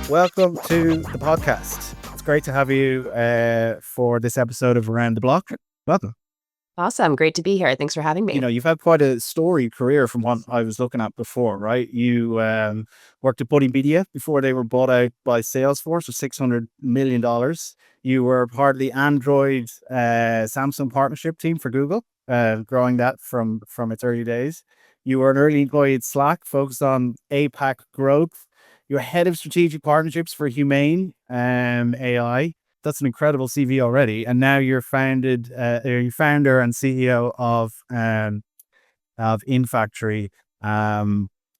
welcome to the podcast. It's great to have you for this episode of Around the Block. Welcome. Awesome. Great to be here. Thanks for having me. You know, you've had quite a storied career from what I was looking at before, right? You worked at Buddy Media before they were bought out by Salesforce for $600 million. You were part of the Android Samsung partnership team for Google, growing that from its early days. You were an early employee at Slack, focused on APAC growth. You're head of strategic partnerships for Humane AI. That's an incredible CV already. And now you're founder and CEO of InFactory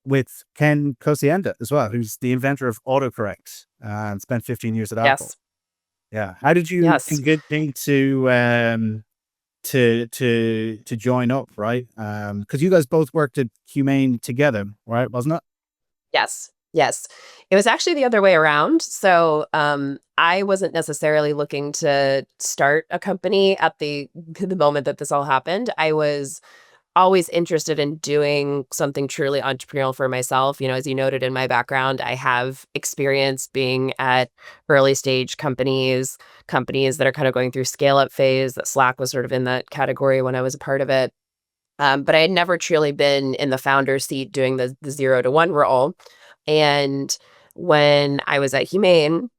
with Ken Kosienda as well, who's the inventor of autocorrect and spent 15 years at Apple. Yes. Yeah. How did you get to join up, right? Because you guys both worked at Humane together, right? Wasn't it? Yes. It was actually the other way around. So I wasn't necessarily looking to start a company at the moment that this all happened. I was always interested in doing something truly entrepreneurial for myself. You know, as you noted in my background, I have experience being at early stage companies that are kind of going through scale up phase. That Slack was sort of in that category when I was a part of it. But I had never truly been in the founder seat doing the 0 to 1 role. And when I was at Humane,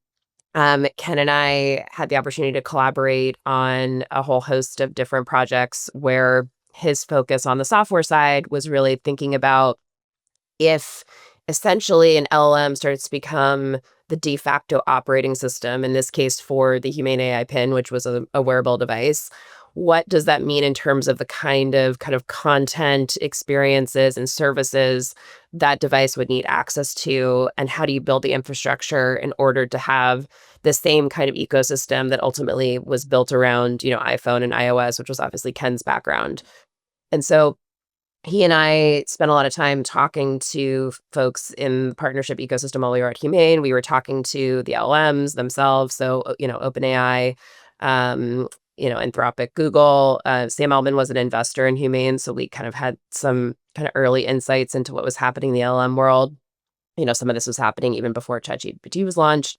Ken and I had the opportunity to collaborate on a whole host of different projects where his focus on the software side was really thinking about if essentially an LLM starts to become the de facto operating system, in this case for the Humane AI pin, which was a wearable device. What does that mean in terms of the kind of content, experiences, and services that device would need access to? And how do you build the infrastructure in order to have the same kind of ecosystem that ultimately was built around, iPhone and iOS, which was obviously Ken's background. And so he and I spent a lot of time talking to folks in the partnership ecosystem while we were at Humane. We were talking to the LLMs themselves. So, OpenAI, Anthropic, Google. Sam Altman was an investor in Humane, so we kind of had some kind of early insights into what was happening in the LLM world. Some of this was happening even before ChatGPT was launched.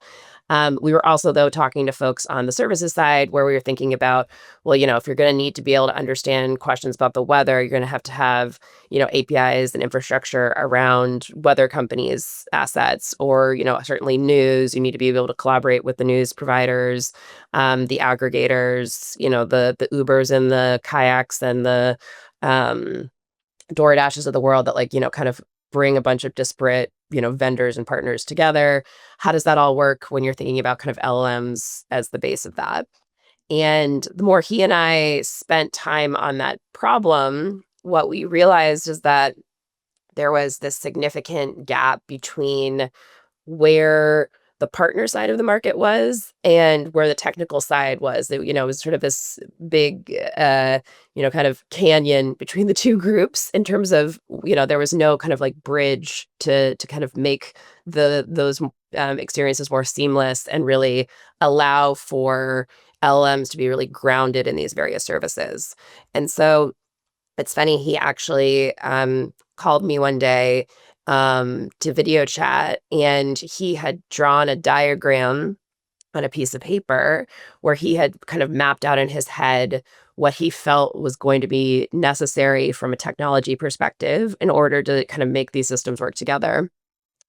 We were also, though, talking to folks on the services side where we were thinking about, well, if you're going to need to be able to understand questions about the weather, you're going to have, APIs and infrastructure around weather companies' assets, or, certainly news. You need to be able to collaborate with the news providers, the aggregators, the Ubers and the kayaks and the DoorDashes of the world that kind of bring a bunch of disparate, vendors and partners together. How does that all work when you're thinking about kind of LLMs as the base of that? And the more he and I spent time on that problem, what we realized is that there was this significant gap between where the partner side of the market was and where the technical side was. It was sort of this big, kind of canyon between the two groups in terms of, there was no kind of bridge to kind of make those experiences more seamless and really allow for LLMs to be really grounded in these various services. And so it's funny, he actually called me one day to video chat, and he had drawn a diagram on a piece of paper where he had kind of mapped out in his head what he felt was going to be necessary from a technology perspective in order to kind of make these systems work together.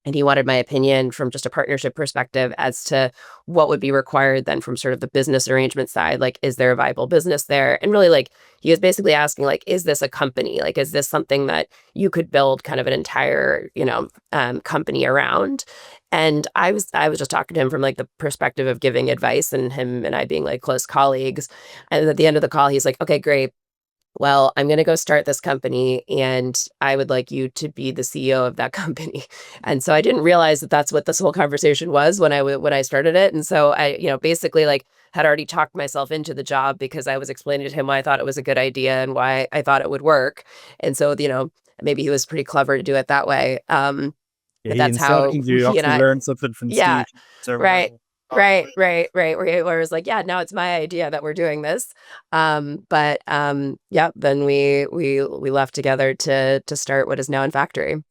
And he wanted my opinion from just a partnership perspective as to what would be required then from sort of the business arrangement side. Is there a viable business there? And really, he was basically asking, is this a company? Is this something that you could build kind of an entire, company around? And I was just talking to him from the perspective of giving advice, and him and I being close colleagues. And at the end of the call, he's like, okay, great. Well, I'm going to go start this company, and I would like you to be the CEO of that company. And so I didn't realize that that's what this whole conversation was when I started it. And so I, basically had already talked myself into the job because I was explaining to him why I thought it was a good idea and why I thought it would work. And so, maybe he was pretty clever to do it that way. Yeah, But that's how you he and obviously I, learned something from yeah, Steve. So, right. Right. Where I was like, yeah, now it's my idea that we're doing this. Yeah, then we left together to start what is now InFactory.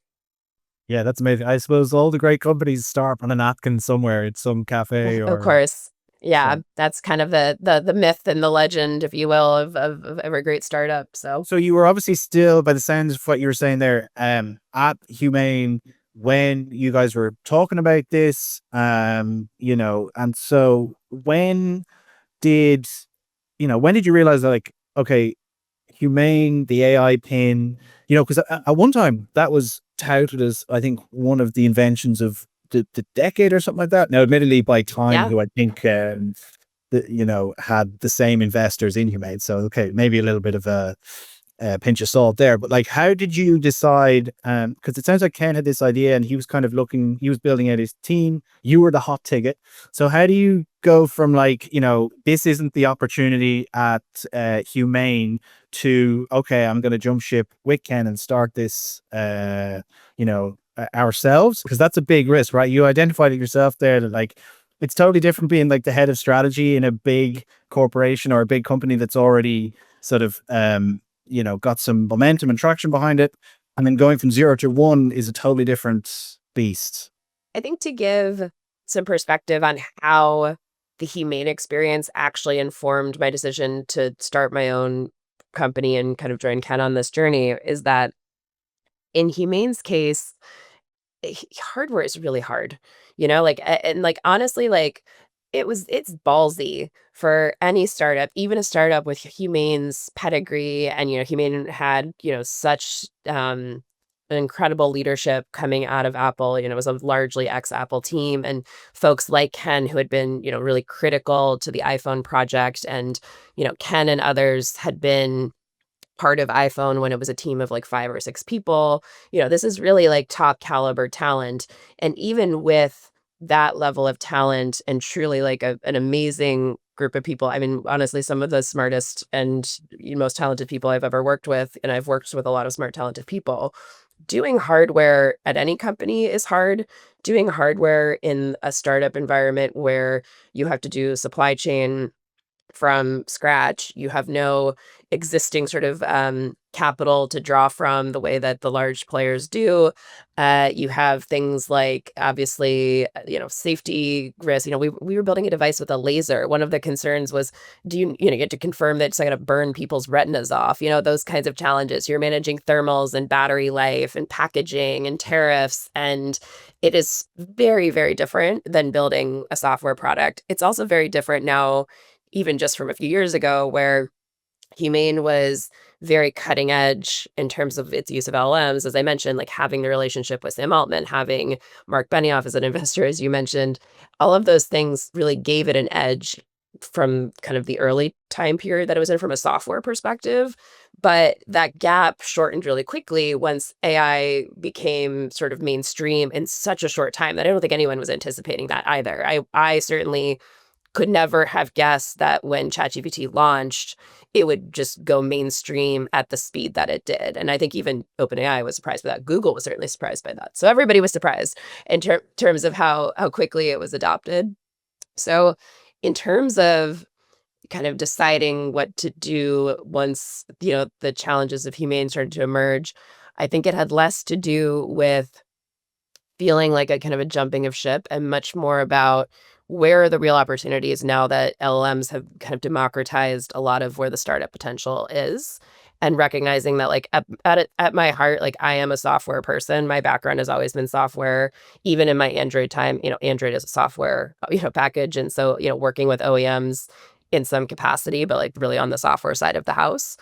Yeah, that's amazing. I suppose all the great companies start on a napkin somewhere at some cafe Of or course. Yeah, so. that's kind of the myth and the legend, if you will, of every great startup, so So you were obviously still, by the sounds of what you were saying there, at Humane when you guys were talking about this, and so did, when did you realize that, like, okay, Humane, the AI pin, because at one time that was touted as, I think, one of the inventions of the decade or something like that. Now, admittedly, by Time, yeah. who I think, had the same investors in Humane. So, okay, maybe a little bit of a pinch of salt there. But like, how did you decide? Because it sounds like Ken had this idea and he was kind of looking, he was building out his team. You were the hot ticket. So how do you go from, like, this isn't the opportunity at Humane to, okay, I'm going to jump ship with Ken and start this, ourselves? Because that's a big risk, right? You identified it yourself there that, like, it's totally different being like the head of strategy in a big corporation or a big company that's already sort of, got some momentum and traction behind it. And then going from 0 to 1 is a totally different beast. I think to give some perspective on how the humane experience actually informed my decision to start my own company and kind of join Ken on this journey is that in Humane's case, hardware is really hard, like, and like, honestly, like, it's ballsy for any startup, even a startup with Humane's pedigree, and Humane had such an incredible leadership coming out of Apple. It was a largely ex-Apple team, and folks like Ken who had been really critical to the iPhone project, and Ken and others had been part of iPhone when it was a team of like 5 or 6 people. This is really like top caliber talent. And even with that level of talent and truly like an amazing group of people, I mean, honestly, some of the smartest and most talented people I've ever worked with, and I've worked with a lot of smart, talented people. Doing hardware at any company is hard. Doing hardware in a startup environment where you have to do supply chain from scratch. You have no existing sort of capital to draw from the way that the large players do. You have things like, obviously, safety risks. We were building a device with a laser. One of the concerns was, you get to confirm that it's not going to burn people's retinas off, those kinds of challenges. You're managing thermals and battery life and packaging and tariffs. And it is very, very different than building a software product. It's also very different now, even just from a few years ago, where Humane was very cutting edge in terms of its use of LLMs, as I mentioned, like having the relationship with Sam Altman, having Mark Benioff as an investor, as you mentioned. All of those things really gave it an edge from kind of the early time period that it was in from a software perspective. But that gap shortened really quickly once AI became sort of mainstream in such a short time that I don't think anyone was anticipating that either. I certainly could never have guessed that when ChatGPT launched, it would just go mainstream at the speed that it did. And I think even OpenAI was surprised by that. Google was certainly surprised by that. So everybody was surprised in terms of how quickly it was adopted. So in terms of kind of deciding what to do once, the challenges of Humane started to emerge, I think it had less to do with feeling like a kind of a jumping of ship and much more about where are the real opportunities now that LLMs have kind of democratized a lot of where the startup potential is, and recognizing that, like, at my heart, like, I am a software person. My background has always been software. Even in my Android time, Android is a software, package. And so, working with OEMs in some capacity, but like really on the software side of the house.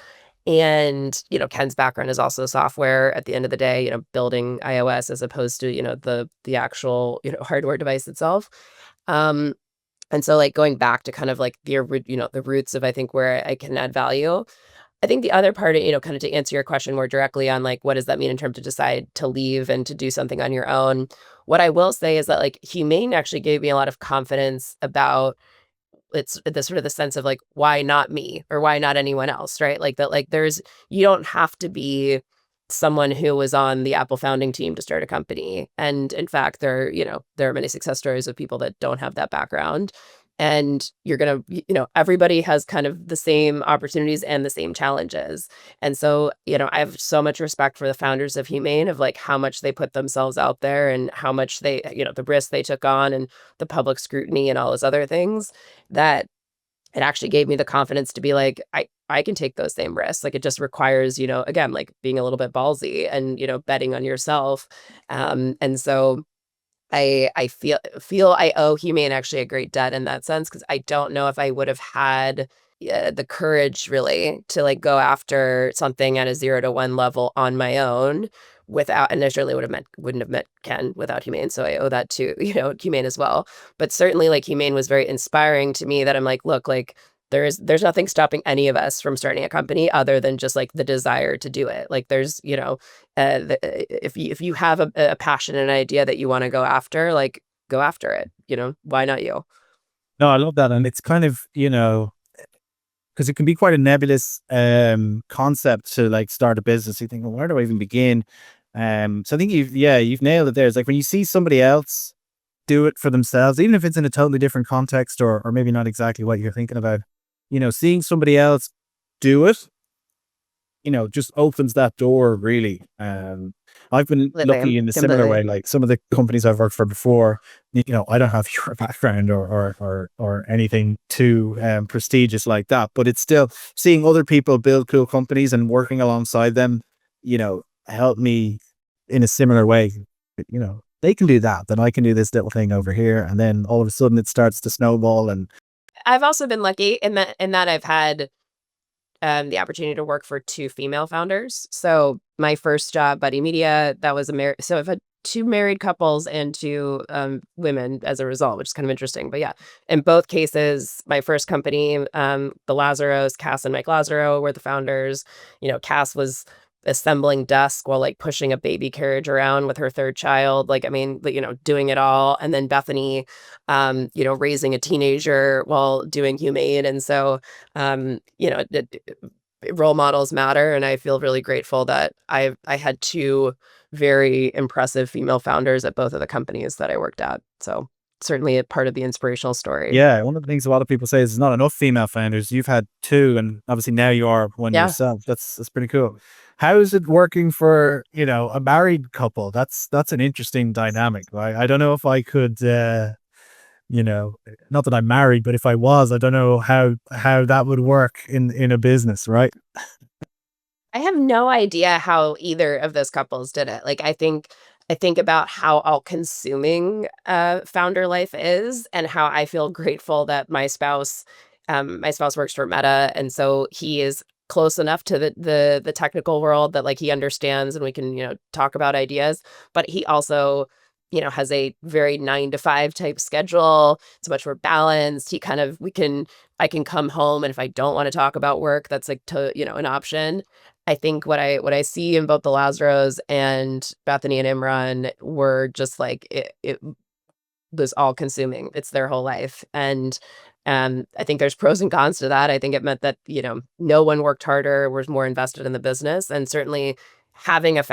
And, Ken's background is also software at the end of the day, building iOS as opposed to, the actual, hardware device itself. Um, and so, like, going back to kind of like the roots of, I think, where I can add value. I think the other part, kind of to answer your question more directly on like, what does that mean in terms of decide to leave and to do something on your own? What I will say is that like Humane actually gave me a lot of confidence about it's the sort of the sense of like, why not me or why not anyone else, right? Like that, like you don't have to be someone who was on the Apple founding team to start a company. And in fact, there are many success stories of people that don't have that background. and you're gonna, everybody has kind of the same opportunities and the same challenges. And so, I have so much respect for the founders of Humane, of like how much they put themselves out there and how much they, the risk they took on and the public scrutiny and all those other things, that it actually gave me the confidence to be like, I can take those same risks. Like, it just requires, again, like being a little bit ballsy and, betting on yourself. And so I feel I owe Humane actually a great debt in that sense, because I don't know if I would have had the courage really to like go after something at a 0 to 1 level on my own without, and I surely wouldn't have met Ken without Humane. So I owe that to, Humane as well. But certainly like Humane was very inspiring to me, that I'm like, look, like there's nothing stopping any of us from starting a company other than just like the desire to do it. Like there's, if you have a passion and an idea that you want to go after, like go after it. Why not you? No, I love that. And it's kind of, because it can be quite a nebulous concept to like start a business. You think, well, where do I even begin? So I think you've nailed it there. It's like when you see somebody else do it for themselves, even if it's in a totally different context, or maybe not exactly what you're thinking about, seeing somebody else do it, just opens that door really. I've been lucky in a similar way, Completely. like some of the companies I've worked for before, I don't have your background or anything too prestigious like that, but it's still seeing other people build cool companies and working alongside them, helped me in a similar way. They can do that, then I can do this little thing over here, and then all of a sudden it starts to snowball. And I've also been lucky in that I've had the opportunity to work for two female founders. So my first job, Buddy Media, that was a married. So I've had two married couples and two women as a result, which is kind of interesting. But yeah, in both cases, my first company, the Lazaros, Cass and Mike Lazaro were the founders. Cass was assembling desk while like pushing a baby carriage around with her third child. Like, I mean, doing it all. And then Bethany, raising a teenager while doing Humane. And so, role models matter, and I feel really grateful that I had two very impressive female founders at both of the companies that I worked at. So certainly a part of the inspirational story. yeah, one of the things a lot of people say is there's not enough female founders. You've had two, and obviously now you are one Yeah. yourself. That's pretty cool. How is it working for, a married couple? That's an interesting dynamic, right? I don't know if I could, not that I'm married, but if I was, I don't know how that would work in a business, right? I have no idea how either of those couples did it. Like, I think about how all-consuming, founder life is, and how I feel grateful that my spouse works for Meta, and so he is close enough to the technical world that, like, he understands and we can, talk about ideas, but he also, has a very 9 to 5 type schedule. It's much more balanced. He kind of we can I can come home, and if I don't wanna talk about work, that's, like, an option. I think what I see in both the Lazaros and Bethany and Imran were just like it was all consuming. It's their whole life. And I think there's pros and cons to that. I think it meant that, no one worked harder, was more invested in the business. And certainly having a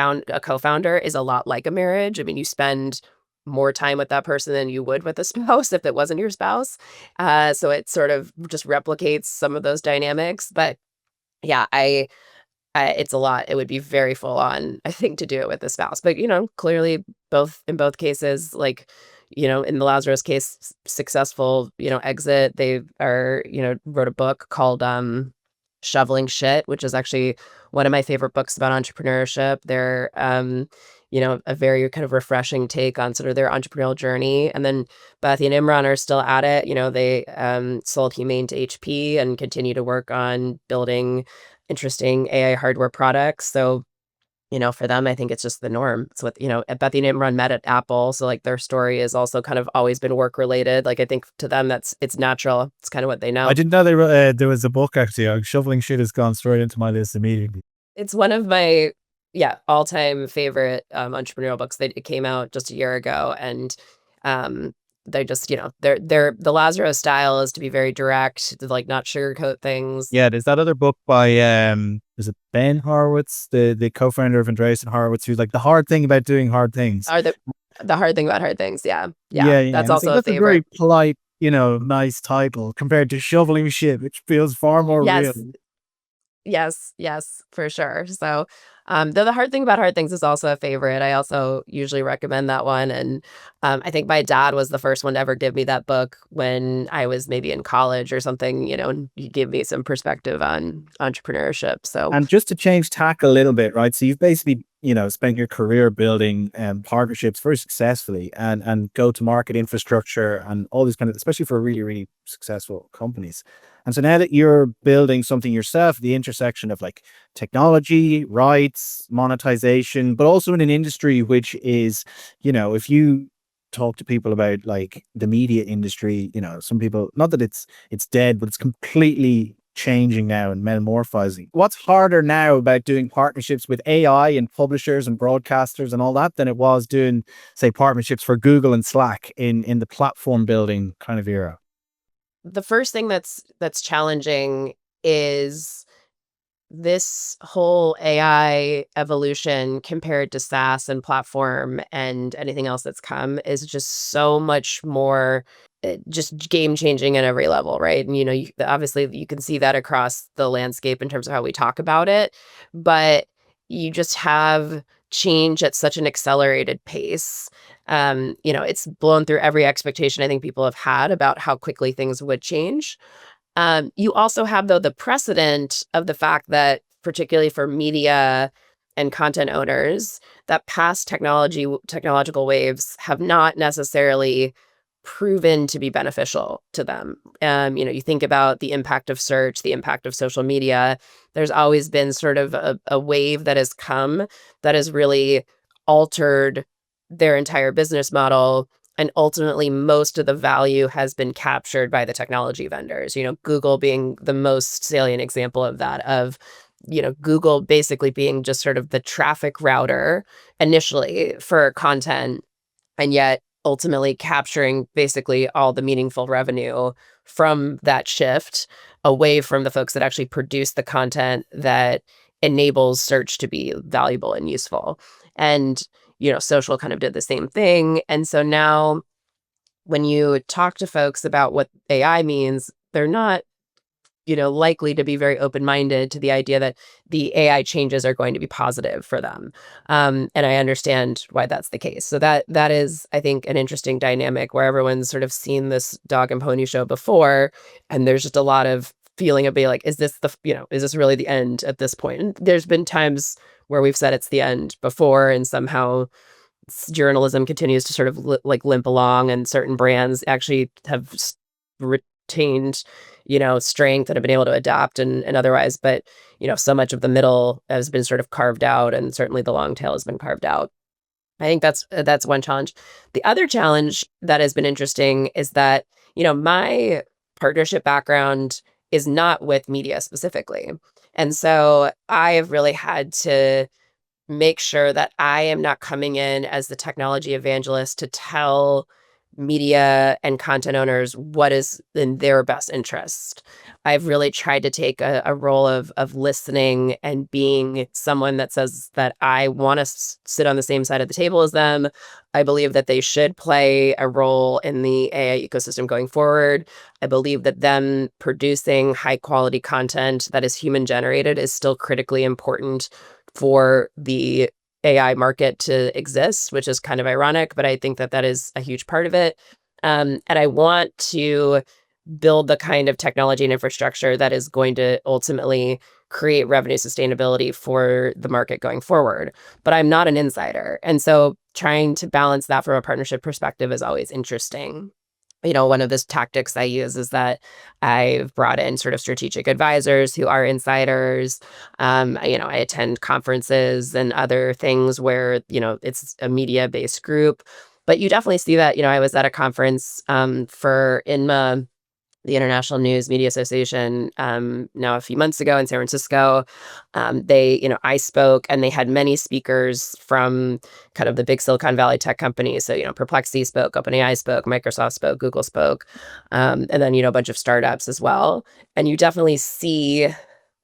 co-founder is a lot like a marriage. I mean, you spend more time with that person than you would with a spouse if it wasn't your spouse. So it sort of just replicates some of those dynamics. But yeah, it's a lot. It would be very full on, I think, to do it with a spouse. But, clearly in both cases, like, in the Lazarus case, successful, exit. They wrote a book called Shoveling Shit, which is actually one of my favorite books about entrepreneurship. They're a very kind of refreshing take on sort of their entrepreneurial journey. And then Bethany and Imran are still at it. They sold Humane to HP and continue to work on building interesting AI hardware products. So, for them, I think it's just the norm. It's what, Bethany and Imran met at Apple. So like their story has also kind of always been work related. Like I think to them, it's natural. It's kind of what they I know. didn't know there was a book actually. Shoveling shit has gone straight into my list immediately. It's one of my, yeah, all-time favorite entrepreneurial books. It came out just a year ago, and um, they just, the Lazarus style is to be very direct, to like not sugarcoat things. Yeah, there's that other book by is it Ben Horowitz, the co-founder of Andreessen Horowitz, who's like the hard thing about doing hard things. Are the hard thing about hard things. Yeah, yeah, Yeah, yeah. that's And it's like also a that's a very favorite. polite nice title compared to shoveling shit, which feels far more real. Yes. Yes, yes, for sure. So, though the hard thing about hard things is also a favorite. I also usually recommend that one, and I think my dad was the first one to ever give me that book when I was maybe in college or something. And he gave me some perspective on entrepreneurship. So And just to change tack a little bit, right? So you've basically, spent your career building partnerships very successfully and go to market infrastructure and all these kind of, especially for really, really successful companies. And so now that you're building something yourself, the intersection of like technology, rights, monetization, but also in an industry which is, if you talk to people about like the media industry, some people, not that it's dead, but it's completely changing now and metamorphizing. What's harder now about doing partnerships with AI and publishers and broadcasters and all that than it was doing, say, partnerships for Google and Slack in the platform building kind of era? the first thing that's challenging is this whole AI evolution compared to SaaS and platform and anything else that's come is just so much more just game changing at every level, right? And obviously you can see that across the landscape in terms of how we talk about it, but you just have change at such an accelerated pace. It's blown through every expectation I think people have had about how quickly things would change. You also have, though, the precedent of the fact that, particularly for media and content owners, that past technological waves have not necessarily proven to be beneficial to them. You think about the impact of search, the impact of social media. There's always been sort of a wave that has come that has really altered their entire business model, and ultimately, most of the value has been captured by the technology vendors, Google being the most salient example of that, of, Google basically being just sort of the traffic router initially for content, and yet ultimately capturing basically all the meaningful revenue from that shift away from the folks that actually produce the content that enables search to be valuable and useful. And, social kind of did the same thing. And so now when you talk to folks about what AI means, they're not, likely to be very open-minded to the idea that the AI changes are going to be positive for them. And I understand why that's the case. So that is, I think, an interesting dynamic where everyone's sort of seen this dog and pony show before, and there's just a lot of feeling of being like, is this really the end at this point? And there's been times where we've said it's the end before, and somehow journalism continues to sort of like limp along, and certain brands actually have retained, strength and have been able to adapt and otherwise. But, so much of the middle has been sort of carved out, and certainly the long tail has been carved out. I think that's one challenge. The other challenge that has been interesting is that, my partnership background is not with media specifically. And so I have really had to make sure that I am not coming in as the technology evangelist to tell media and content owners what is in their best interest. I've really tried to take a role of listening and being someone that says that I want to sit on the same side of the table as them. I believe that they should play a role in the AI ecosystem going forward. I believe that them producing high quality content that is human generated is still critically important for the AI market to exist, which is kind of ironic, but I think that that is a huge part of it. And I want to build the kind of technology and infrastructure that is going to ultimately create revenue sustainability for the market going forward. But I'm not an insider. And so trying to balance that from a partnership perspective is always interesting. One of the tactics I use is that I've brought in sort of strategic advisors who are insiders. I attend conferences and other things where, it's a media-based group. But you definitely see that, I was at a conference for INMA, the International News Media Association, now a few months ago in San Francisco. I spoke, and they had many speakers from kind of the big Silicon Valley tech companies. So, Perplexity spoke, OpenAI spoke, Microsoft spoke, Google spoke, and then, a bunch of startups as well. And you definitely see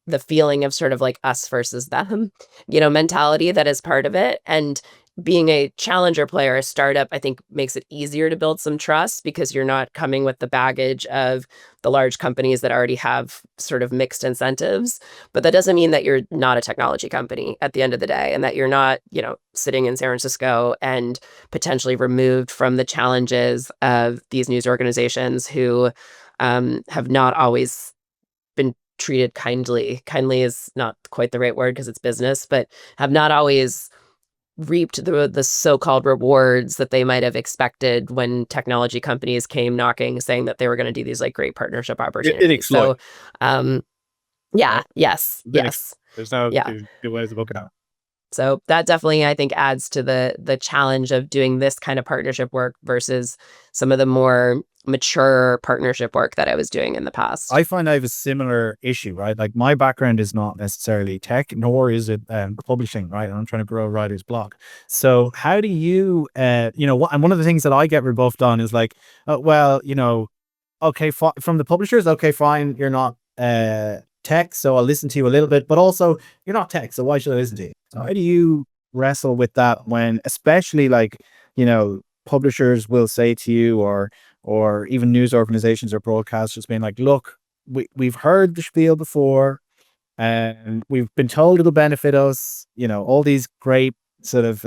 the feeling of sort of like us versus them, mentality that is part of it. And being a challenger player, a startup, I think makes it easier to build some trust because you're not coming with the baggage of the large companies that already have sort of mixed incentives. But that doesn't mean that you're not a technology company at the end of the day, and that you're not, sitting in San Francisco and potentially removed from the challenges of these news organizations who have not always been treated kindly. Kindly is not quite the right word because it's business, but have not always reaped the so-called rewards that they might have expected when technology companies came knocking saying that they were going to do these like great partnership It opportunities. exploit, So, yeah, right? yes, yes, There's no yeah. two ways of looking at it. So that definitely, I think, adds to the challenge of doing this kind of partnership work versus some of the more mature partnership work that I was doing in the past. I find I have a similar issue, right? Like my background is not necessarily tech, nor is it publishing, right? And I'm trying to grow writer's block. So how do you, and one of the things that I get rebuffed on is like, well, okay, from the publishers, okay, fine, you're not tech, so I'll listen to you a little bit, but also you're not tech, so why should I listen to you? So how do you wrestle with that when, especially like, publishers will say to you, or even news organizations or broadcasters being like, look, we've heard the spiel before, and we've been told it'll benefit us, all these great sort of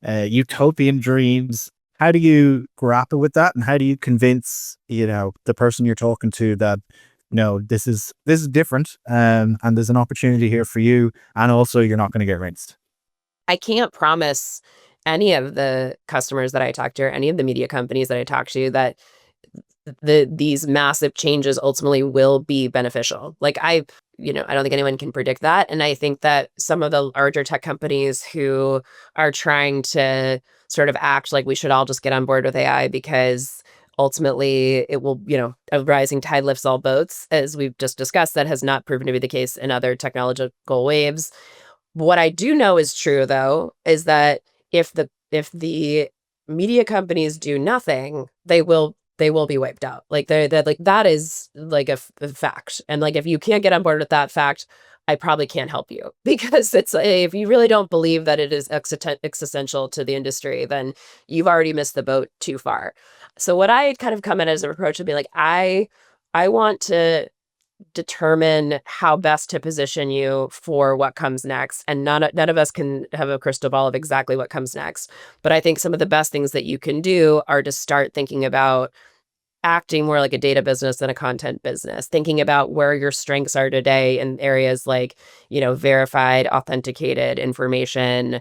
utopian dreams. How do you grapple with that, and how do you convince the person you're talking to that no, this is different, and there's an opportunity here for you, and also you're not going to get rinsed. I can't promise any of the customers that I talk to or any of the media companies that I talk to that these massive changes ultimately will be beneficial. Like I don't think anyone can predict that. And I think that some of the larger tech companies who are trying to sort of act like we should all just get on board with AI because ultimately it will, a rising tide lifts all boats, as we've just discussed, that has not proven to be the case in other technological waves. What I do know is true, though, is that if the media companies do nothing, they will be wiped out. Like that is like a fact. And like if you can't get on board with that fact, I probably can't help you because if you really don't believe that it is existential to the industry, then you've already missed the boat too far. So what I kind of come in as an approach would be like I want to determine how best to position you for what comes next. And none of us can have a crystal ball of exactly what comes next. But I think some of the best things that you can do are to start thinking about acting more like a data business than a content business, thinking about where your strengths are today in areas like, verified, authenticated information,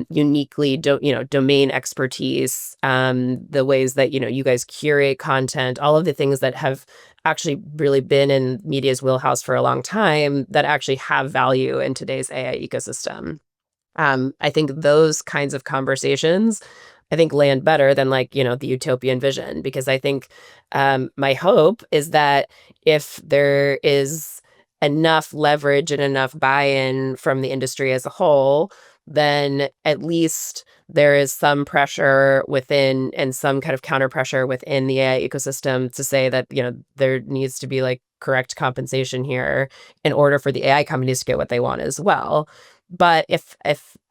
uniquely, domain expertise, the ways that, you guys curate content, all of the things that have actually really been in media's wheelhouse for a long time that actually have value in today's AI ecosystem. I think those kinds of conversations, I think land better than like, the utopian vision, because I think my hope is that if there is enough leverage and enough buy-in from the industry as a whole, then at least there is some pressure within and some kind of counter pressure within the AI ecosystem to say that, there needs to be like correct compensation here in order for the AI companies to get what they want as well. But if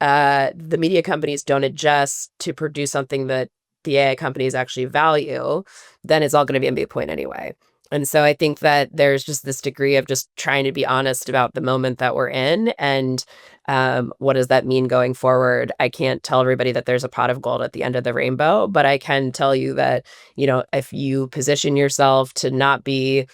the media companies don't adjust to produce something that the AI companies actually value, then it's all going to be a moot point anyway. And so I think that there's just this degree of just trying to be honest about the moment that we're in and what does that mean going forward. I can't tell everybody that there's a pot of gold at the end of the rainbow, but I can tell you that, if you position yourself to not be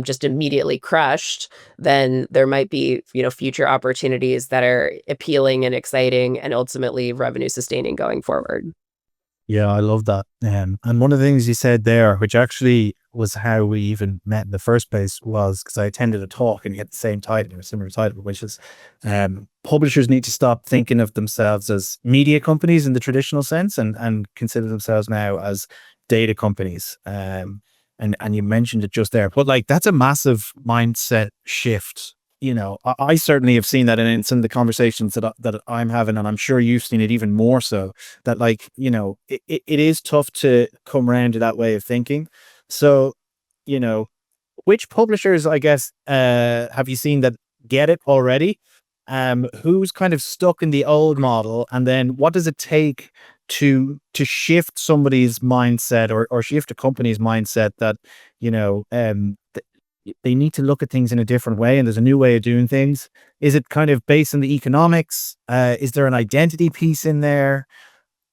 just immediately crushed, then there might be, future opportunities that are appealing and exciting and ultimately revenue sustaining going forward. Yeah, I love that. And one of the things you said there, which actually was how we even met in the first place, was because I attended a talk and you had the same title or similar title, which is publishers need to stop thinking of themselves as media companies in the traditional sense, and consider themselves now as data companies. And you mentioned it just there, but like that's a massive mindset shift. I certainly have seen that in some of the conversations that I'm having, and I'm sure you've seen it even more so, that like, it is tough to come around to that way of thinking. So, you know, which publishers, I guess, have you seen that get it already? who's kind of stuck in the old model, and then what does it take to shift somebody's mindset, or shift a company's mindset that they need to look at things in a different way, and there's a new way of doing things. Is it kind of based on the economics? Is there an identity piece in there?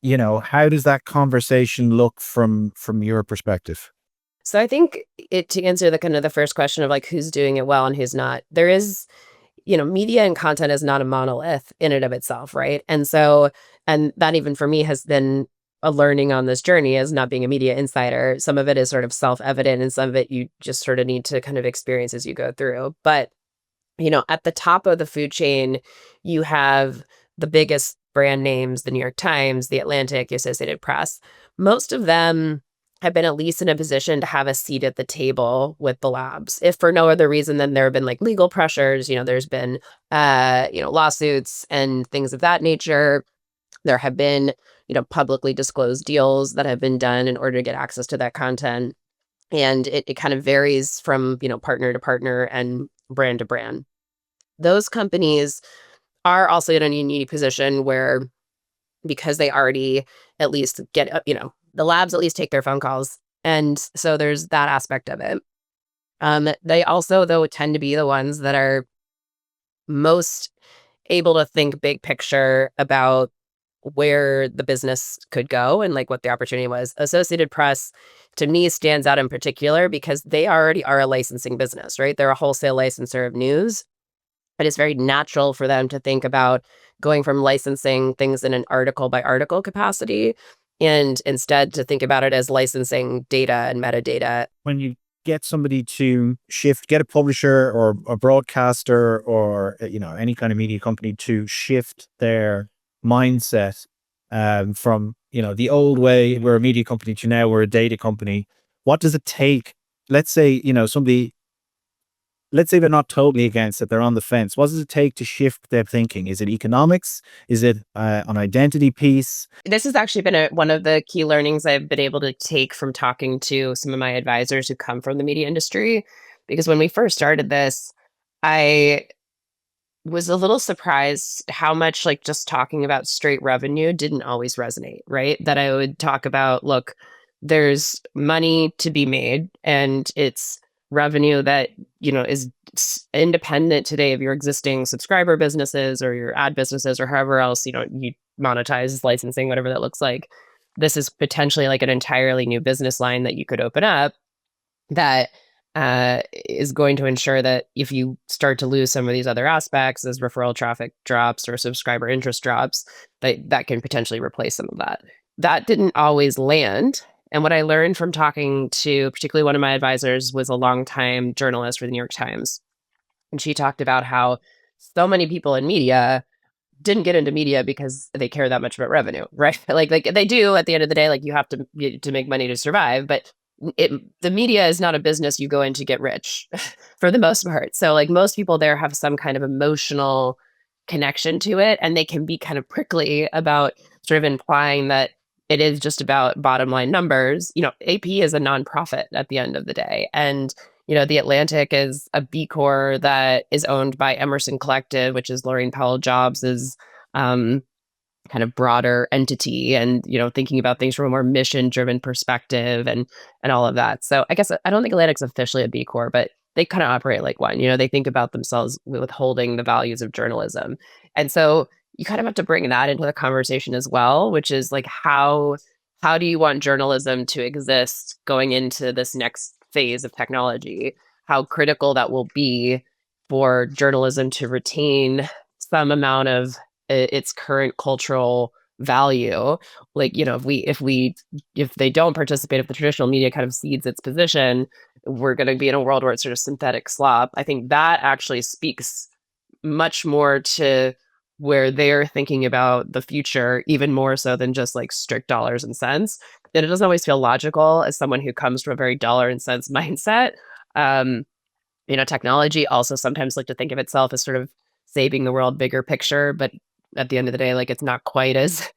How does that conversation look from your perspective? So I think to answer the kind of the first question of like who's doing it well and who's not, there is, media and content is not a monolith in and of itself, right? And that even for me has been a learning on this journey as not being a media insider. Some of it is sort of self-evident and some of it you just sort of need to kind of experience as you go through. But, at the top of the food chain, you have the biggest brand names, the New York Times, the Atlantic, the Associated Press. Most of them have been at least in a position to have a seat at the table with the labs. If for no other reason than there have been like legal pressures, there's been lawsuits and things of that nature. There have been, publicly disclosed deals that have been done in order to get access to that content. And it kind of varies from, partner to partner and brand to brand. Those companies are also in a unique position where, because they already at least get, the labs at least take their phone calls. And so there's that aspect of it. They also, though, tend to be the ones that are most able to think big picture about where the business could go and like what the opportunity was. Associated Press to me stands out in particular because they already are a licensing business, right? They're a wholesale licensor of news. But it's very natural for them to think about going from licensing things in an article by article capacity and instead to think about it as licensing data and metadata. When you get somebody to get a publisher or a broadcaster, or any kind of media company to shift their mindset, from the old way, we're a media company, to now we're a data company. What does it take? Let's say they're not totally against it, they're on the fence. What does it take to shift their thinking? Is it economics? Is it an identity piece? This has actually been one of the key learnings I've been able to take from talking to some of my advisors who come from the media industry. Because when we first started this, I was a little surprised how much like just talking about straight revenue didn't always resonate, right? That I would talk about, look, there's money to be made and it's revenue that, is independent today of your existing subscriber businesses or your ad businesses or however else, you monetize licensing, whatever that looks like. This is potentially like an entirely new business line that you could open up that is going to ensure that if you start to lose some of these other aspects as referral traffic drops or subscriber interest drops, that can potentially replace some of that. That didn't always land. And what I learned from talking to particularly one of my advisors was a longtime journalist for the New York Times. And she talked about how so many people in media didn't get into media because they care that much about revenue, right? Like they do at the end of the day, like you have to make money to survive, but the media is not a business you go in to get rich for the most part. So like most people there have some kind of emotional connection to it, and they can be kind of prickly about sort of implying that it is just about bottom line numbers. AP is a nonprofit at the end of the day. And the Atlantic is a B Corp that is owned by Emerson Collective, which is Laurene Powell Jobs's kind of broader entity, and thinking about things from a more mission driven perspective and all of that. So I guess I don't think Atlantic's officially a B Corp, but they kind of operate like one. They think about themselves with holding the values of journalism. And so you kind of have to bring that into the conversation as well, which is like how do you want journalism to exist going into this next phase of technology? How critical that will be for journalism to retain some amount of its current cultural value. Like, if they don't participate, if the traditional media kind of cedes its position, we're going to be in a world where it's sort of synthetic slop. I think that actually speaks much more to where they're thinking about the future, even more so than just like strict dollars and cents. And it doesn't always feel logical as someone who comes from a very dollar and cents mindset. Um, Technology also sometimes like to think of itself as sort of saving the world, bigger picture, but at the end of the day, like it's not quite as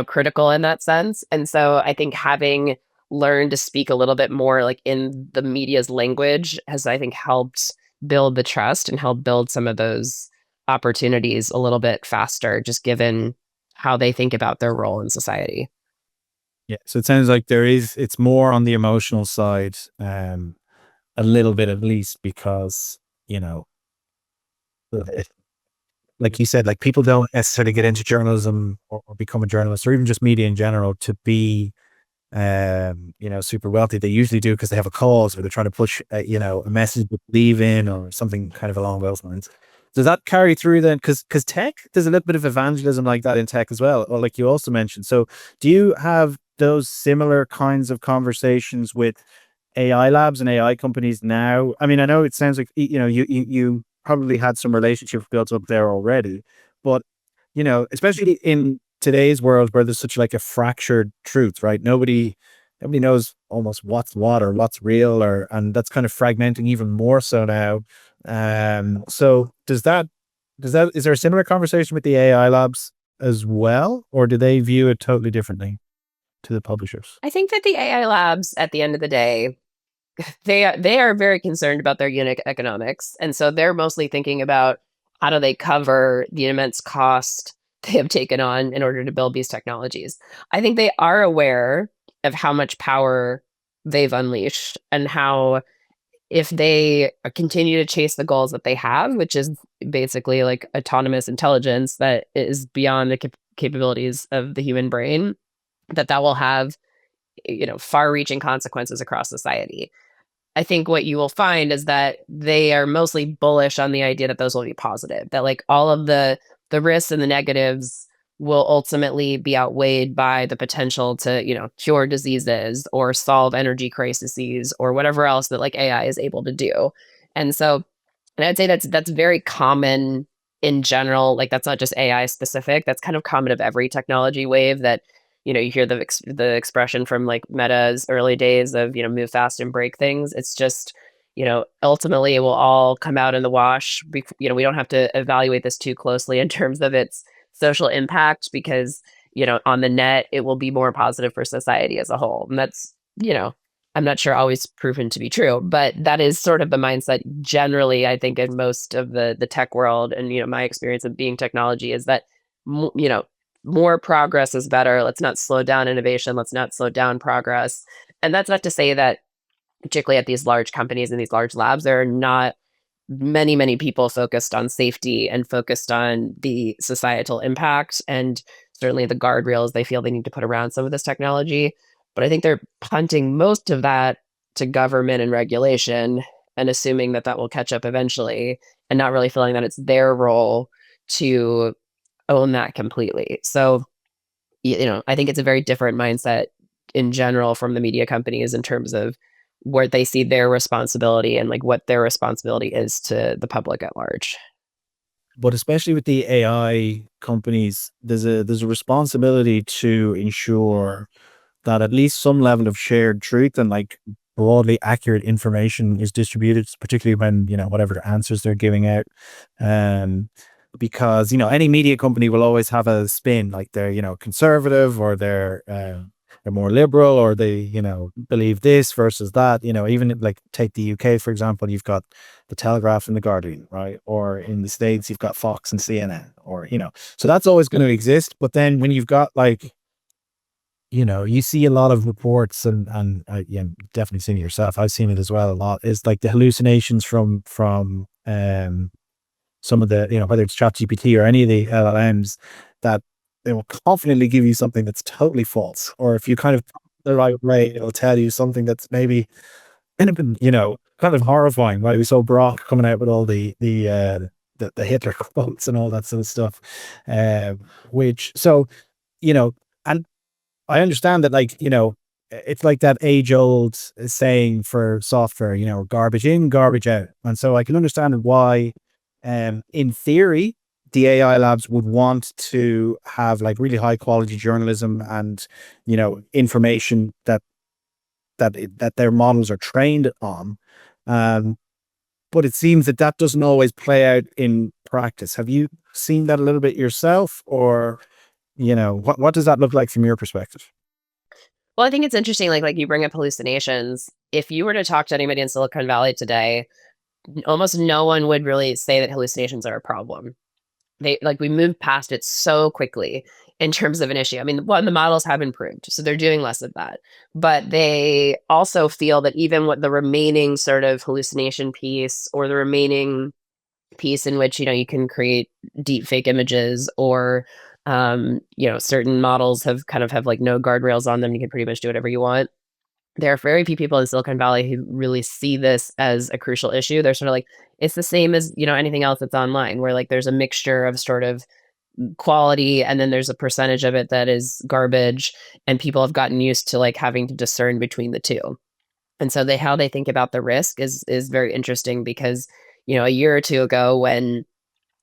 critical in that sense. And so I think having learned to speak a little bit more like in the media's language has, I think, helped build the trust and help build some of those opportunities a little bit faster, just given how they think about their role in society. Yeah. So it sounds like it's more on the emotional side, a little bit at least, because, you know, like you said, like people don't necessarily get into journalism or become a journalist or even just media in general to be, super wealthy. They usually do because they have a cause or they're trying to push, a message to believe in or something kind of along those lines. Does that carry through then? Because tech, there's a little bit of evangelism like that in tech as well, or like you also mentioned. So, do you have those similar kinds of conversations with AI labs and AI companies now? I mean, I know it sounds like you probably had some relationships built up there already, but especially in today's world where there's such like a fractured truth, right? Nobody knows almost what's what or what's real, and that's kind of fragmenting even more so now. So is there a similar conversation with the AI labs as well, or do they view it totally differently to the publishers? I think that the AI labs, at the end of the day, they are very concerned about their unit economics, and so they're mostly thinking about how do they cover the immense cost they have taken on in order to build these technologies. I think they are aware of how much power they've unleashed and how if they continue to chase the goals that they have, which is basically like autonomous intelligence that is beyond the capabilities of the human brain, that will have far-reaching consequences across society. I think what you will find is that they are mostly bullish on the idea that those will be positive, that like all of the risks and the negatives will ultimately be outweighed by the potential to, cure diseases or solve energy crises or whatever else that like AI is able to do. And so, and I'd say that's very common in general. Like that's not just AI specific. That's kind of common of every technology wave that, you hear the expression from like Meta's early days of, move fast and break things. It's just, ultimately it will all come out in the wash. We don't have to evaluate this too closely in terms of its social impact because, on the net, it will be more positive for society as a whole. And that's, I'm not sure always proven to be true, but that is sort of the mindset generally, I think, in most of the tech world. And, my experience of being technology is that, more progress is better. Let's not slow down innovation. Let's not slow down progress. And that's not to say that, particularly at these large companies and these large labs, there are not many, many people focused on safety and focused on the societal impact and certainly the guardrails they feel they need to put around some of this technology. But I think they're punting most of that to government and regulation and assuming that that will catch up eventually and not really feeling that it's their role to own that completely. So, I think it's a very different mindset in general from the media companies in terms of where they see their responsibility and like what their responsibility is to the public at large. But especially with the AI companies, there's a responsibility to ensure that at least some level of shared truth and like broadly accurate information is distributed, particularly when, whatever answers they're giving out. Um, because, any media company will always have a spin, like they're, conservative or they're more liberal or they, believe this versus that, even like take the UK, for example, you've got the Telegraph and the Guardian, right? Or in the States, you've got Fox and CNN or, so that's always going to exist. But then when you've got like, you see a lot of reports and yeah, definitely seen it yourself. I've seen it as well a lot. Is like the hallucinations from some of the whether it's ChatGPT or any of the LLMs that they will confidently give you something that's totally false, or if you kind of the right way, it'll tell you something that's maybe kind of horrifying. Right, we saw Brock coming out with all the Hitler quotes and all that sort of stuff, which so and I understand that, like, it's like that age old saying for software, garbage in, garbage out. And so I can understand why, in theory, the AI labs would want to have like really high quality journalism and, information that their models are trained on. Um, but it seems that that doesn't always play out in practice. Have you seen that a little bit yourself, or, what does that look like from your perspective? Well, I think it's interesting, like you bring up hallucinations. If you were to talk to anybody in Silicon Valley today, almost no one would really say that hallucinations are a problem. we moved past it so quickly in terms of an issue. I mean, one, the models have improved, so they're doing less of that. But they also feel that even what the remaining sort of hallucination piece, or the remaining piece in which, you can create deep fake images, or certain models have like no guardrails on them. You can pretty much do whatever you want. There are very few people in Silicon Valley who really see this as a crucial issue. They're sort of like, it's the same as, anything else that's online, where like there's a mixture of sort of quality, and then there's a percentage of it that is garbage, and people have gotten used to like having to discern between the two. And so how they think about the risk is very interesting, because a year or two ago, when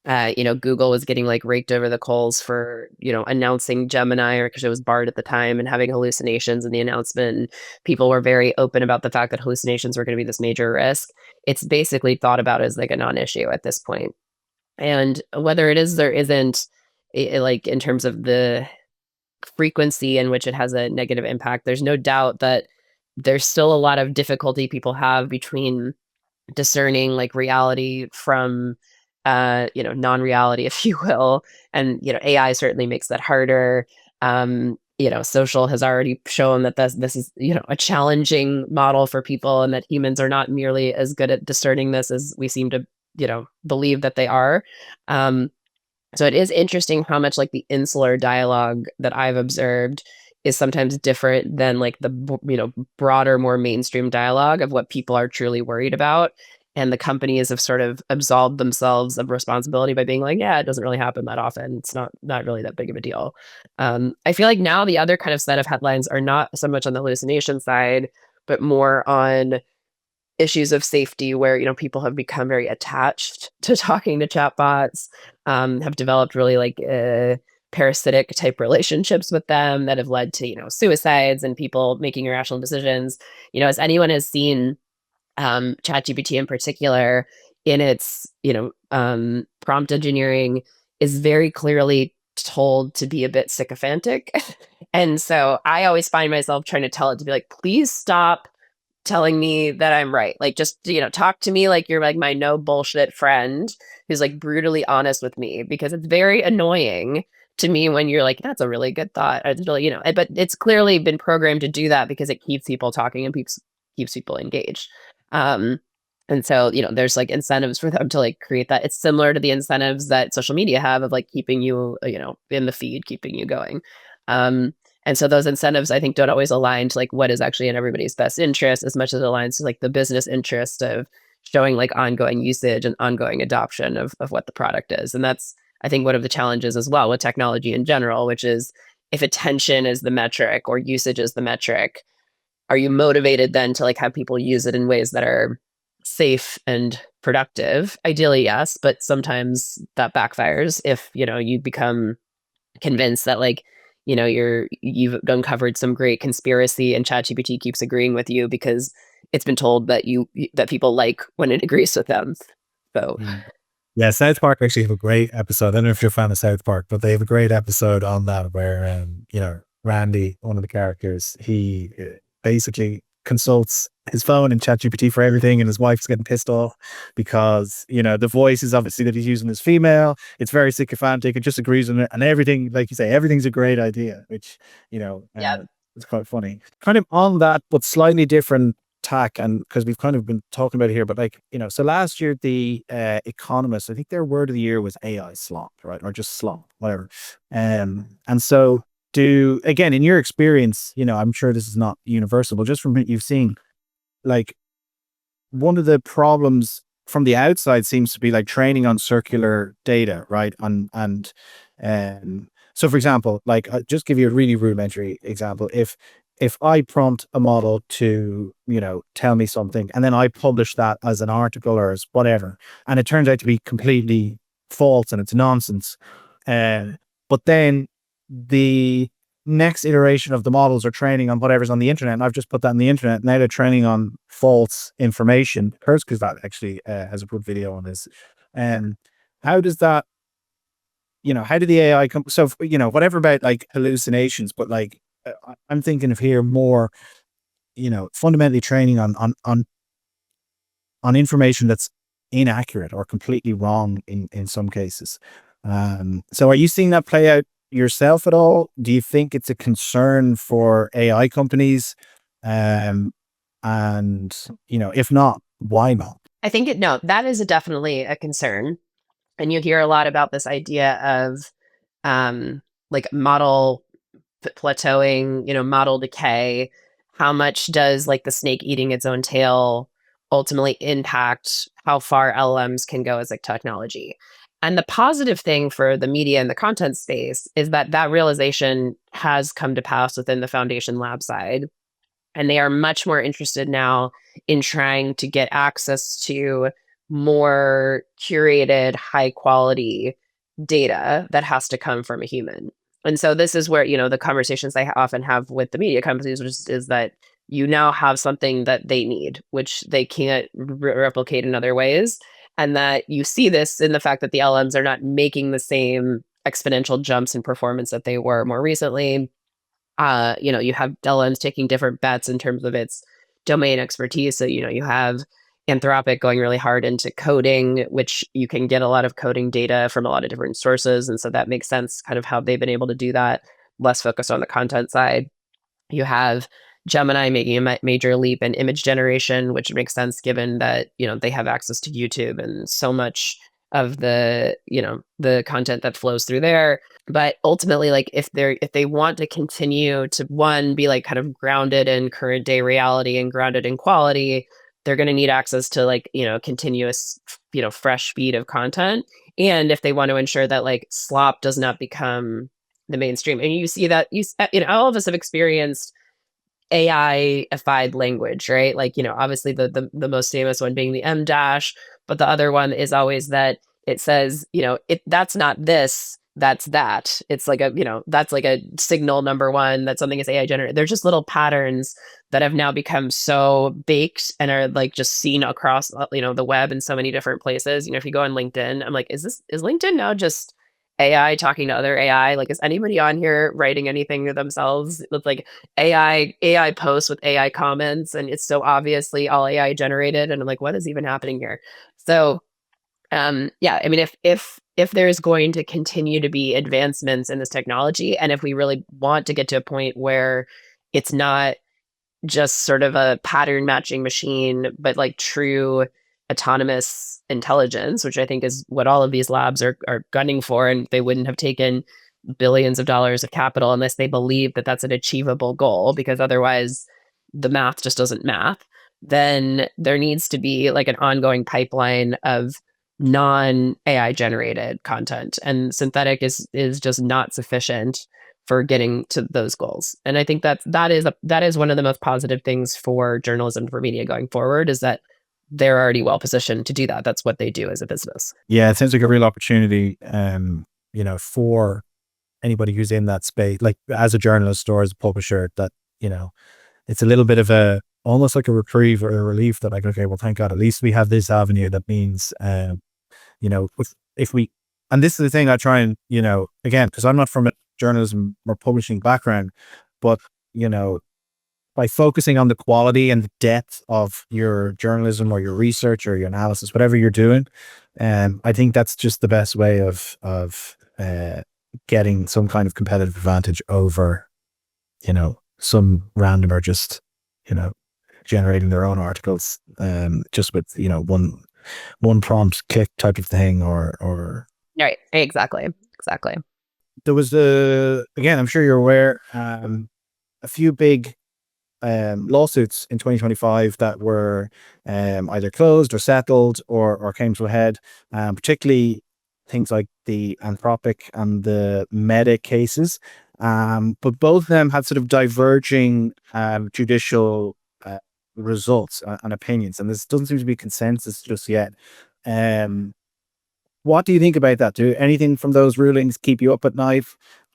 Google was getting like raked over the coals for, announcing Gemini, or because it was barred at the time, and having hallucinations in the announcement. And people were very open about the fact that hallucinations were going to be this major risk. It's basically thought about as like a non-issue at this point. And whether it is or isn't, like in terms of the frequency in which it has a negative impact, there's no doubt that there's still a lot of difficulty people have between discerning like reality from non-reality, if you will. And AI certainly makes that harder. Social has already shown that this is a challenging model for people, and that humans are not nearly as good at discerning this as we seem to believe that they are. um so it is interesting how much like the insular dialogue that I've observed is sometimes different than like the broader, more mainstream dialogue of what people are truly worried about. And the companies have sort of absolved themselves of responsibility by being like, yeah, it doesn't really happen that often. It's not really that big of a deal. I feel like now the other kind of set of headlines are not so much on the hallucination side, but more on issues of safety, where people have become very attached to talking to chatbots, have developed really like parasitic type relationships with them that have led to suicides and people making irrational decisions. As anyone has seen, ChatGPT in particular, in its prompt engineering, is very clearly told to be a bit sycophantic. And so I always find myself trying to tell it to be like, please stop telling me that I'm right. Like, just, talk to me like you're like my no bullshit friend who's like brutally honest with me, because it's very annoying to me when you're like, that's a really good thought. It's really, but it's clearly been programmed to do that because it keeps people talking and keeps people engaged. Um, and so, there's like incentives for them to like create that. It's similar to the incentives that social media have of like keeping you, in the feed, keeping you going. Um, and so those incentives, I think, don't always align to like what is actually in everybody's best interest, as much as it aligns to like the business interest of showing like ongoing usage and ongoing adoption of what the product is. And that's, I think, one of the challenges as well with technology in general, which is, if attention is the metric or usage is the metric, are you motivated then to like have people use it in ways that are safe and productive? Ideally, yes, but sometimes that backfires if, you become convinced that like, you've uncovered some great conspiracy, and ChatGPT keeps agreeing with you because it's been told that that people like when it agrees with them. So Yeah, South Park actually have a great episode. I don't know if you're a fan of South Park, but they have a great episode on that where, Randy, one of the characters, he basically consults his phone and ChatGPT for everything, and his wife's getting pissed off because, the voice is obviously that he's using is female. It's very sycophantic. It just agrees on it, and everything, like you say, everything's a great idea, which, yeah, it's quite funny. Kind of on that, but slightly different tack, and because we've kind of been talking about it here, but like, so last year the Economist, I think their word of the year was AI slop, right? Or just slop, whatever. And so, do, again, in your experience, I'm sure this is not universal, but just from what you've seen, like, one of the problems from the outside seems to be like training on circular data, right? And so, for example, like, just give you a really rudimentary example. If I prompt a model to, tell me something, and then I publish that as an article or as whatever, and it turns out to be completely false and it's nonsense, uh, but then the next iteration of the models are training on whatever's on the internet, and I've just put that in the internet. Now they're training on false information. Because that actually has a good video on this. And how does that, how did the AI come? So, whatever about like hallucinations, but like, I'm thinking of here more, fundamentally training on information that's inaccurate or completely wrong in some cases. So are you seeing that play out yourself at all? Do you think it's a concern for AI companies? Um, and, if not, why not? I think no, that is definitely a concern. And you hear a lot about this idea of like model plateauing, model decay. How much does like the snake eating its own tail ultimately impact how far LLMs can go as like technology? And the positive thing for the media and the content space is that that realization has come to pass within the Foundation Lab side. And they are much more interested now in trying to get access to more curated, high quality data that has to come from a human. And so this is where, the conversations I often have with the media companies, which is that you now have something that they need, which they can't replicate in other ways. And that you see this in the fact that the LMs are not making the same exponential jumps in performance that they were more recently. You have LMs taking different bets in terms of its domain expertise. So, you have Anthropic going really hard into coding, which you can get a lot of coding data from a lot of different sources. And so that makes sense kind of how they've been able to do that, less focused on the content side. You have Gemini making a major leap in image generation, which makes sense given that, they have access to YouTube and so much of the content that flows through there. But ultimately, like if they want to continue to one be like kind of grounded in current day reality and grounded in quality, they're going to need access to like, continuous, fresh feed of content. And if they want to ensure that like slop does not become the mainstream. And you see that all of us have experienced AI-ified language, right? Like, obviously the most famous one being the M dash, but the other one is always that it says, that's not this, that's that. It's like that's like a signal number one that something is AI generated. They're just little patterns that have now become so baked and are like just seen across, the web in so many different places. If you go on LinkedIn, I'm like, is LinkedIn now just AI talking to other AI? Like, is anybody on here writing anything themselves? It's like AI posts with AI comments, and it's so obviously all AI generated. And I'm like, what is even happening here? So, yeah, I mean, if there's going to continue to be advancements in this technology, and if we really want to get to a point where it's not just sort of a pattern matching machine, but like true autonomous intelligence, which I think is what all of these labs are gunning for, and they wouldn't have taken billions of dollars of capital unless they believe that that's an achievable goal, because otherwise the math just doesn't math. Then there needs to be like an ongoing pipeline of non AI generated content, and synthetic is just not sufficient for getting to those goals. And I think that is one of the most positive things for journalism, for media going forward, is that they're already well positioned to do that. That's what they do as a business. Yeah, it seems like a real opportunity, for anybody who's in that space, like as a journalist or as a publisher, that, it's a little bit of almost like a reprieve or a relief that like, okay, well, thank God, at least we have this avenue that means, if we, and this is the thing I try and, again, because I'm not from a journalism or publishing background, but, you know, by focusing on the quality and the depth of your journalism or your research or your analysis, whatever you're doing, I think that's just the best way of getting some kind of competitive advantage over, some random or just, you know, generating their own articles, just with, one prompt click type of thing, or Right. Exactly. Exactly. there was again, I'm sure you're aware, a few big lawsuits in 2025 that were either closed or settled or came to a head, particularly things like the Anthropic and the Meta cases. But both of them had sort of diverging judicial results and opinions, and this doesn't seem to be consensus just yet. Um, what do you think about that? Do anything from those rulings keep you up at night?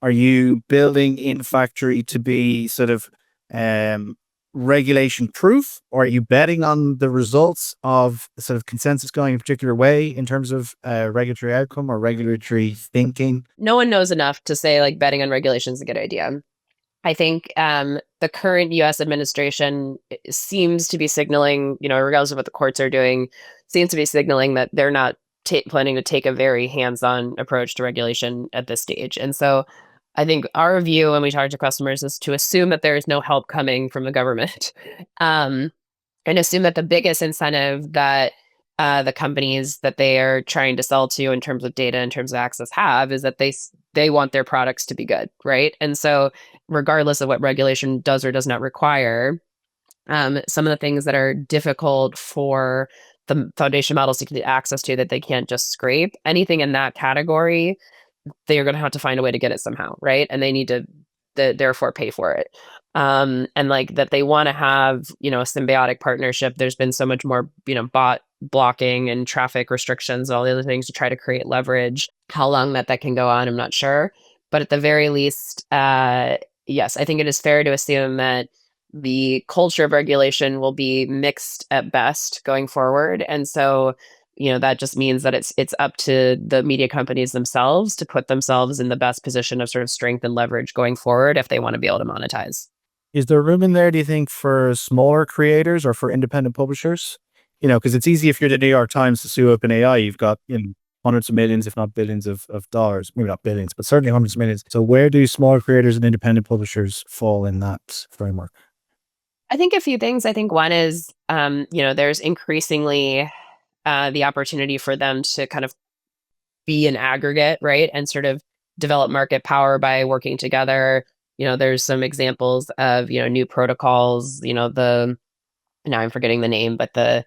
Are you building InFactory to be sort of um, regulation proof, or are you betting on the results of sort of consensus going a particular way in terms of regulatory outcome or regulatory thinking? No one knows enough to say like betting on regulation is a good idea. I think the current U.S. administration seems to be signaling, regardless of what the courts are doing, seems to be signaling that they're not planning to take a very hands-on approach to regulation at this stage. And so I think our view when we talk to customers is to assume that there is no help coming from the government. um, and assume that the biggest incentive that the companies that they are trying to sell to in terms of data, in terms of access, have is that they want their products to be good, right? And so, regardless of what regulation does or does not require, some of the things that are difficult for the foundation models to get access to that they can't just scrape, anything in that category they are going to have to find a way to get it somehow, right? And they need to therefore pay for it. And like that they want to have, a symbiotic partnership. There's been so much more, bot blocking and traffic restrictions, all the other things to try to create leverage. How long that can go on, I'm not sure. But at the very least, yes, I think it is fair to assume that the culture of regulation will be mixed at best going forward. And so that just means that it's up to the media companies themselves to put themselves in the best position of sort of strength and leverage going forward if they want to be able to monetize. Is there room in there, do you think, for smaller creators or for independent publishers? Because it's easy if you're the New York Times to sue up an AI. You've got hundreds of millions, if not billions of dollars. Maybe not billions, but certainly hundreds of millions. So where do smaller creators and independent publishers fall in that framework? I think a few things. I think one is, there's increasingly the opportunity for them to kind of be an aggregate, right? And sort of develop market power by working together. There's some examples of, new protocols, the now I'm forgetting the name, but the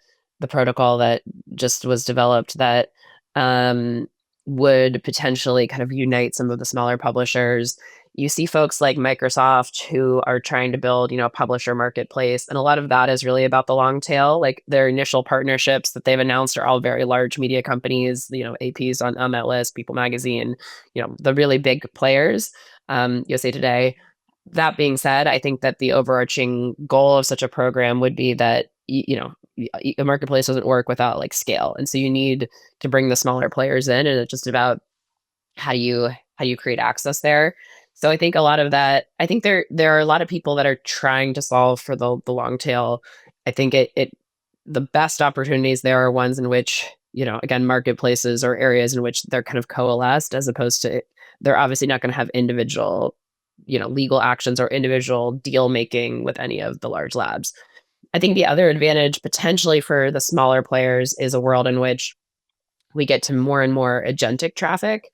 protocol that just was developed that um, would potentially kind of unite some of the smaller publishers. You see folks like Microsoft who are trying to build, a publisher marketplace, and a lot of that is really about the long tail. Like their initial partnerships that they've announced are all very large media companies. AP's on that list, People Magazine, the really big players, USA Today. That being said, I think that the overarching goal of such a program would be that a marketplace doesn't work without like scale, and so you need to bring the smaller players in, and it's just about how you create access there. So I think a lot of that. I think there are a lot of people that are trying to solve for the long tail. I think the best opportunities there are ones in which again marketplaces or areas in which they're kind of coalesced as opposed to they're obviously not going to have individual legal actions or individual deal making with any of the large labs. I think the other advantage potentially for the smaller players is a world in which we get to more and more agentic traffic.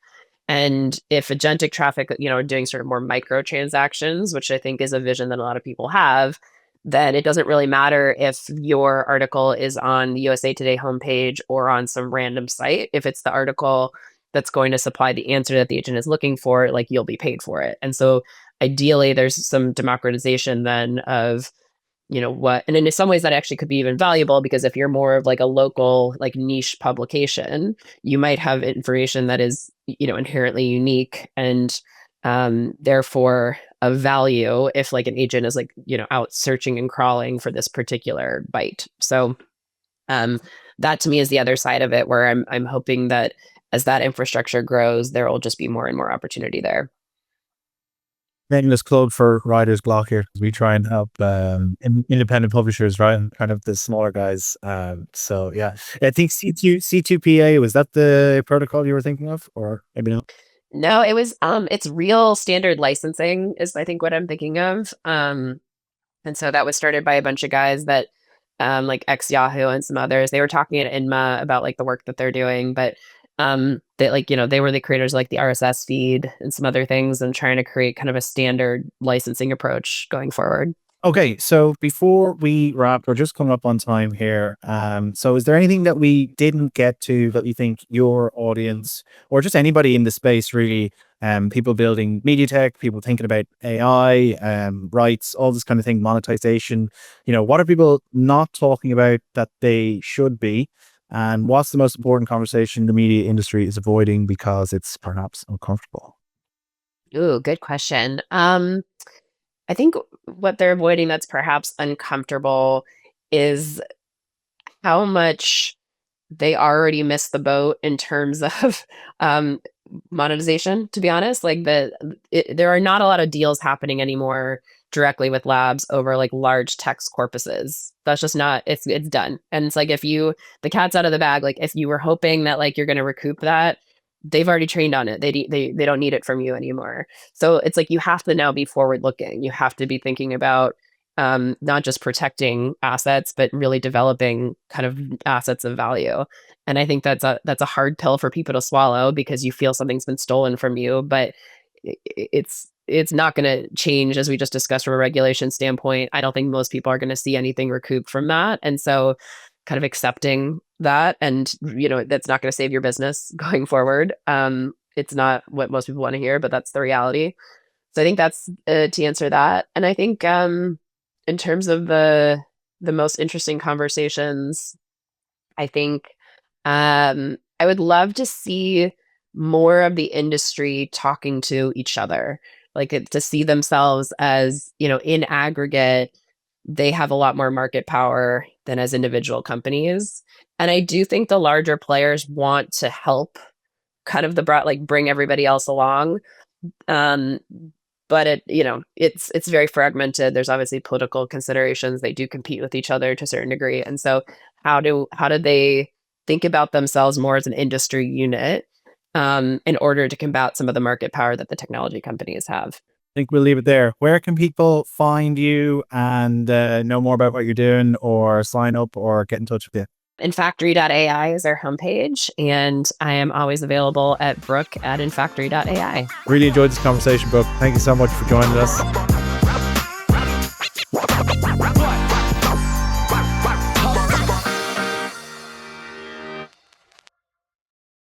And if agentic traffic, doing sort of more microtransactions, which I think is a vision that a lot of people have, then it doesn't really matter if your article is on the USA Today homepage or on some random site. If it's the article that's going to supply the answer that the agent is looking for, like you'll be paid for it. And so ideally, there's some democratization then of what, and in some ways that actually could be even valuable because if you're more of like a local like niche publication, you might have information that is inherently unique and therefore of value if like an agent is like out searching and crawling for this particular bite. So um that to me is the other side of it where I'm hoping that as that infrastructure grows there will just be more and more opportunity there. Nameless club for writer's block here. We try and help independent publishers, right? And kind of the smaller guys. So yeah, I think C2PA, was that the protocol you were thinking of? Or maybe not? No, it was it's real standard licensing is I think what I'm thinking of. And so that was started by a bunch of guys that like ex Yahoo and some others. They were talking at INMA about like the work that they're doing, but they like, they were the creators of like the RSS feed and some other things and trying to create kind of a standard licensing approach going forward. Okay, so before we wrap, we're just coming up on time here. So is there anything that we didn't get to that you think your audience or just anybody in the space really, people building media tech, people thinking about AI, rights, all this kind of thing, monetization, what are people not talking about that they should be? And what's the most important conversation the media industry is avoiding because it's perhaps uncomfortable? Ooh, good question. I think what they're avoiding that's perhaps uncomfortable is how much they already missed the boat in terms of um, monetization. To be honest, like there are not a lot of deals happening anymore directly with labs over like large text corpuses. That's just not, it's done. And it's like, if you, the cat's out of the bag, like if you were hoping that like you're going to recoup that, they've already trained on it. They don't need it from you anymore. So it's like, you have to now be forward looking. You have to be thinking about not just protecting assets, but really developing kind of assets of value. And I think that's a hard pill for people to swallow, because you feel something's been stolen from you, but it's not going to change, as we just discussed, from a regulation standpoint. I don't think most people are going to see anything recouped from that. And so kind of accepting that, and that's not going to save your business going forward. It's not what most people want to hear, but that's the reality. So I think that's to answer that. And I think in terms of the most interesting conversations, I think I would love to see more of the industry talking to each other, like to see themselves as, in aggregate, they have a lot more market power than as individual companies. And I do think the larger players want to help kind of the broad, like bring everybody else along. Um, but it's very fragmented. There's obviously political considerations. They do compete with each other to a certain degree. And so how do they think about themselves more as an industry unit in order to combat some of the market power that the technology companies have? I think we'll leave it there. Where can people find you and know more about what you're doing, or sign up or get in touch with you? InFactory.ai is our homepage, and I am always available at Brooke at InFactory.ai. Really enjoyed this conversation, Brooke. Thank you so much for joining us.